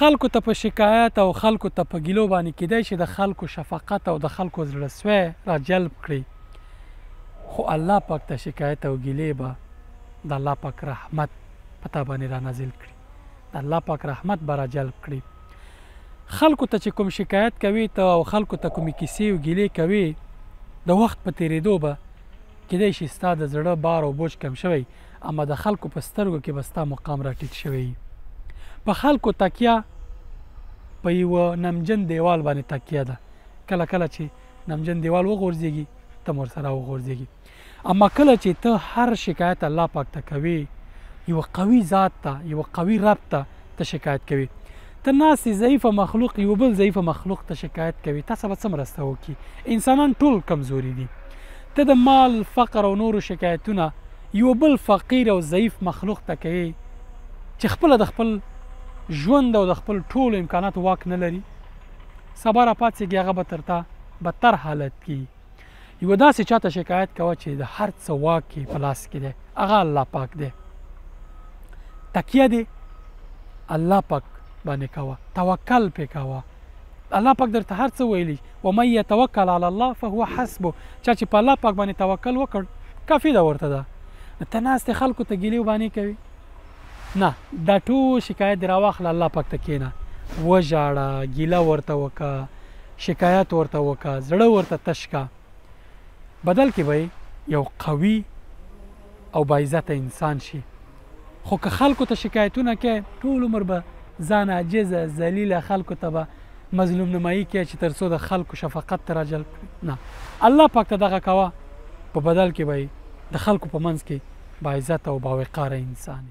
خلکو ته په شکایت او خلکو ته په ګیلو باندې کیدای شي د خلکو شفقت او د خلکو زړهسوی را جلب کړي، خو الله پاک ته شکایت او ګیلې به د الله پاک رحمت په تا باندې را نازل کړي، د الله پاک رحمت به را جلب کړي. خلکو ته چې کوم شکایت کوي ته او خلکو ته کومې کیسې او ګیلې کوي، د وخت په تېرېدو به کیدای شي ستا د زړه بار او بوج کم شوی، اما د خلکو په سترګو کې به ستا مقام را ټیټ شوی. په خلکو تکیه په یوه نمجن دیوال باندې تکیه ده، کله کله چې نمجن دیوال وغورځېږي ته هم ورسره وغورځېږي، اما کله چې ته هر شکایت الله پاک ته کوي، یوه قوي ذات ته، یوه قوي رب ته شکایت کوي، ته ناستې ضعیفه مخلوق یو بل ضعیفه مخلوق ته شکایت کوي، تاسو به څه مرسته وکړي؟ انسانان ټول کمزوري دي. ته د مال، فقر او نورو شکایتونه یو بل فقیر او ضعیف مخلوق ته کوي چې خپله د خپل ژوند او د خپل ټولو امکاناتو واک نه لري. سبا را پاڅېږي هغه به تر تا بدتر حالت کې یوه داسې چاته شکایت کوه چې د هر څه واک یې په لاس کې دی، هغه الله پاک دی. تکیه دی الله پاک باندې کوه، توکل پې کوه. الله پاک درته هر څه ویلي، ومن یتوکل علی الله فهو حسبه. چا چې په الله پاک باندې توکل وکړ کافي ده ورته ده. ته ناستې خلکو ته ګیلې وبانې کوي، نه، دا ټول شکایت دې راواخله الله پاک ته کښېنه، وژاړه، ګیله ورته وکړه، شکایت ورته وکړه، زړه ورته تش کړه، بدل کې به یو قوي او باعزته انسان شي. خو که خلکو ته شکایتونه کوي، ټول عمر به ځان عاجزه ذلیله خلکو ته به مظلوم نمایي کوي چې تر څو د خلکو شفقت ته راجلب کړي. نه، الله پاک ته دغه کوه، په بدل کې به د خلکو په منځ کې باعزته او باوقاره انسان